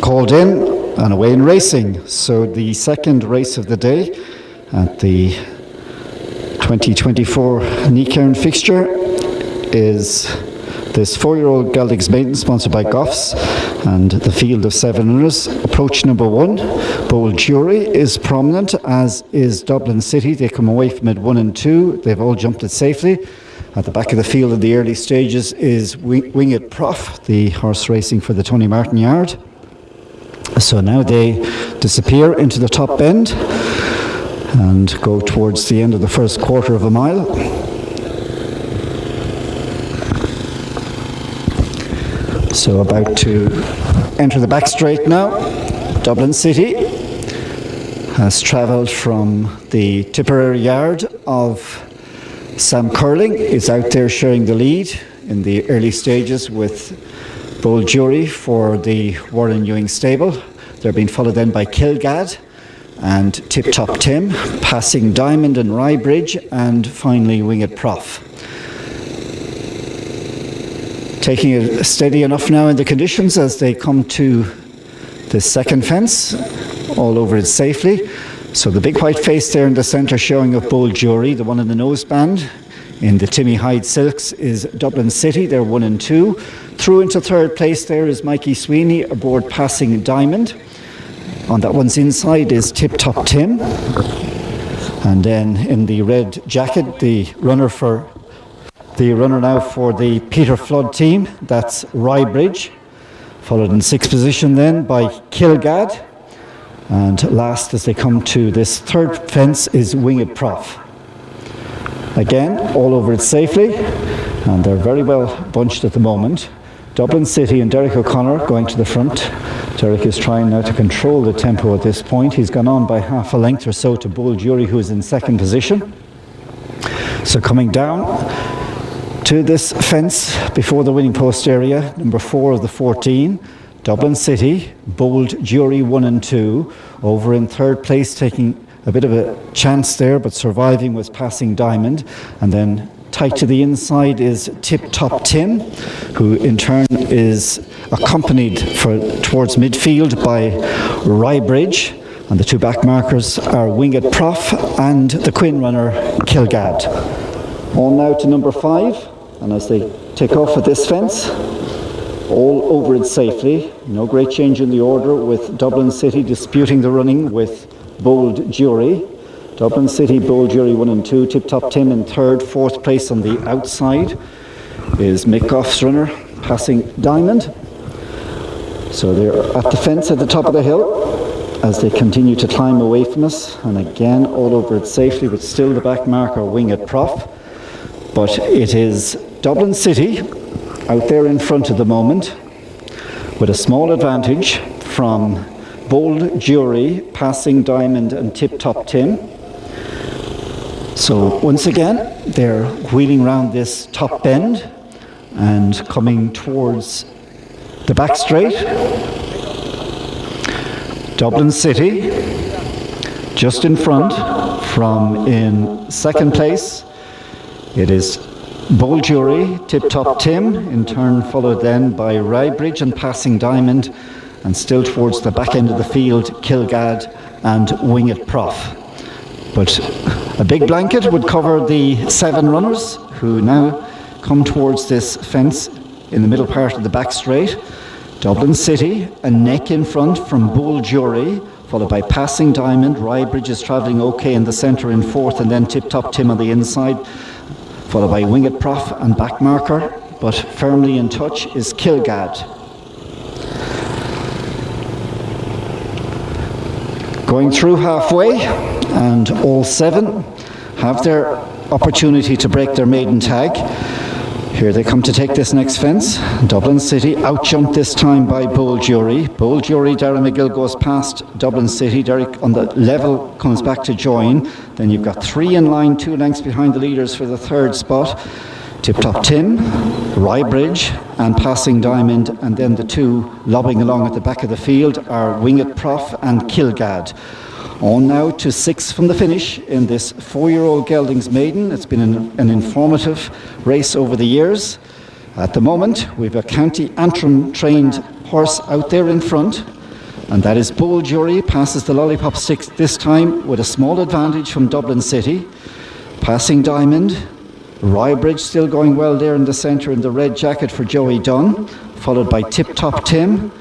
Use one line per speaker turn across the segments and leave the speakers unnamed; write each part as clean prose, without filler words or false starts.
called in and away in racing. So the second race of the day at the 2024 Necarne fixture is this 4-year-old Geldings Maiden, sponsored by Goffs, and the field of 7 runners. Approach number 1, Bold Jury, is prominent, as is Dublin City. They come away from it 1 and 2. They've all jumped it safely. At the back of the field in the early stages is Winged Prof, the horse racing for the Tony Martin Yard. So now they disappear into the top bend and go towards the end of the first quarter of a mile. So about to enter the back straight now. Dublin City has travelled from the Tipperary yard of Sam Curling, is out there sharing the lead in the early stages with Bold Jury for the Warren Ewing stable. They're being followed then by Kilgad and Tip Top Tim, passing Diamond and Rybridge, and finally Winged Prof. Taking it steady enough now in the conditions as they come to the second fence, all over it safely. So the big white face there in the centre showing of Bold Jury, the one in the noseband. In the Timmy Hyde Silks is Dublin City, they're 1 and 2. Through into third place there is Mikey Sweeney aboard passing Diamond. On that one's inside is Tip Top Tim. And then in the red jacket, the runner now for the Peter Flood team, that's Rybridge. Followed in 6th position then by Kilgad. And last, as they come to this third fence, is Winged Prof. Again, all over it safely, and they're very well bunched at the moment. Dublin City and Derek O'Connor going to the front. Derek is trying now to control the tempo at this point. He's gone on by half a length or so to Bold Jury, who is in 2nd position. So coming down to this fence before the winning post area, number 4 of the 14, Dublin City, Bold Jury 1 and 2, over in 3rd place, taking a bit of a chance there, but surviving was passing Diamond. And then tight to the inside is Tip Top Tim, who in turn is accompanied towards midfield by Rybridge. And the 2 back markers are Winged Prof and the Quinn runner Kilgad. On now to number 5, and as they take off at this fence, all over it safely. No great change in the order, with Dublin City disputing the running with Bold Jury. Dublin City, Bold Jury 1 and 2, Tip Top Tim in 3rd, 4th place on the outside is Mick Goff's runner, passing Diamond. So they're at the fence at the top of the hill as they continue to climb away from us, and again all over it safely, with still the back marker Winged Prof. But it is Dublin City out there in front at the moment, with a small advantage from Bold Jury passing Diamond and Tip Top Tim. So once again, they're wheeling round this top bend and coming towards the back straight. Dublin City just in front, from in 2nd place. It is Bold Jury, Tip Top Tim, in turn followed then by Rybridge and passing Diamond, and still towards the back end of the field, Kilgad and Winged Prof. But a big blanket would cover the 7 runners, who now come towards this fence in the middle part of the back straight. Dublin City, a neck in front from Bold Jury, followed by passing Diamond. Rybridge is travelling okay in the centre in 4th, and then Tip Top Tim on the inside, followed by Winged Prof and back marker, but firmly in touch is Kilgad. Going through halfway, and all 7 have their opportunity to break their maiden tag. Here they come to take this next fence. Dublin City outjumped this time by Bold Jury. Bold Jury, Darren McGill goes past Dublin City. Derek on the level comes back to join. Then you've got 3 in line, 2 lengths behind the leaders for the 3rd spot. Tip Top Tim, Rybridge and passing Diamond, and then the 2 lobbing along at the back of the field are Winged Prof and Kilgad. On now to 6 from the finish in this 4-year-old Geldings Maiden. It's been an informative race over the years. At the moment, we've a County Antrim trained horse out there in front, And that is Bold Jury, passes the Lollipop Six this time with a small advantage from Dublin City. Passing Diamond, Rybridge still going well there in the centre in the red jacket for Joey Dunn, followed by Tip Top Tim.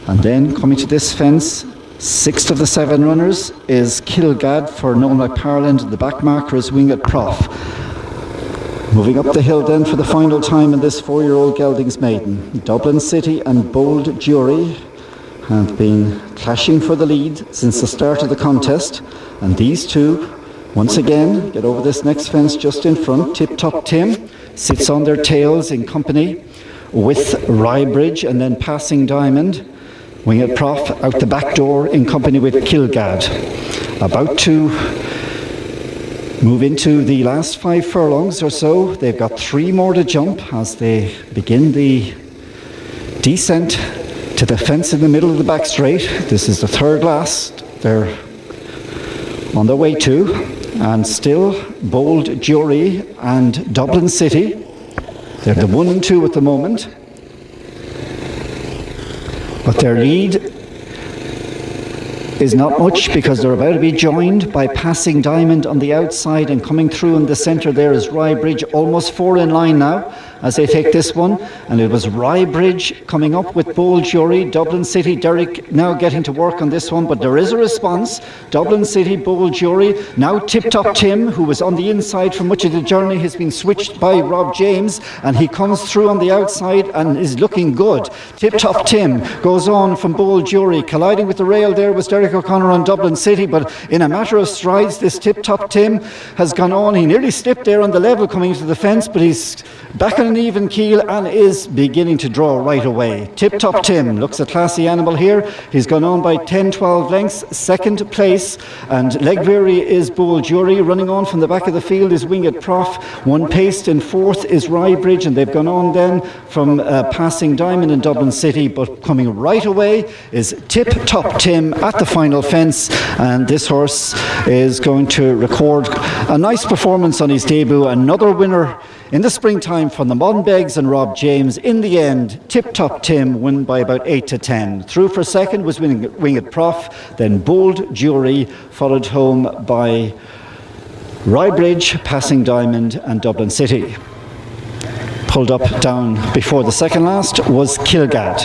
And then coming to this fence, sixth of the 7 runners is Kilgad for Noel McParland. The back marker is Winged Prof. Moving up the hill then for the final time in this 4-year-old Geldings Maiden. Dublin City and Bold Jury have been clashing for the lead since the start of the contest, and these two once again get over this next fence just in front. Tip Top Tim sits on their tails in company with Rybridge, and then Passing Diamond, Winged Prof out the back door in company with Kilgad. About to move into the last 5 furlongs or so. They've got 3 more to jump as they begin the descent to the fence in the middle of the back straight. This is the 3rd last they're on their way to, and still Bold Jury and Dublin City, they're the 1 and 2 at the moment, but their lead is not much because they're about to be joined by Passing Diamond on the outside, and coming through in the centre there is Rybridge, almost 4 in line now as they take this one. And it was Rybridge coming up with Bold Jury. Dublin City, Derek now getting to work on this one, but there is a response. Dublin City, Bold Jury. Now Tip Top Tim, who was on the inside for much of the journey, has been switched by Rob James, and he comes through on the outside and is looking good. Tip Top Tim goes on from Bold Jury. Colliding with the rail there was Derek O'Connor on Dublin City, but in a matter of strides this Tip Top Tim has gone on. He nearly slipped there on the level coming to the fence, but he's back on an even keel and is beginning to draw right away. Tip Top Tim looks a classy animal here. He's gone on by 10-12 lengths, 2nd place, and Legvery is Bold Jury. Running on from the back of the field is Winged Prof. 1 paced in 4th is Rybridge, and they've gone on then from Passing Diamond in Dublin City, but coming right away is Tip Top Tim at the final fence, and this horse is going to record a nice performance on his debut. Another winner in the springtime from the Monbegs and Rob James. In the end, Tip Top Tim won by about 8-10. Through for second was Winged Prof, then Bold Jury, followed home by Rybridge, Passing Diamond and Dublin City. Pulled up down before the second last was Kilgad.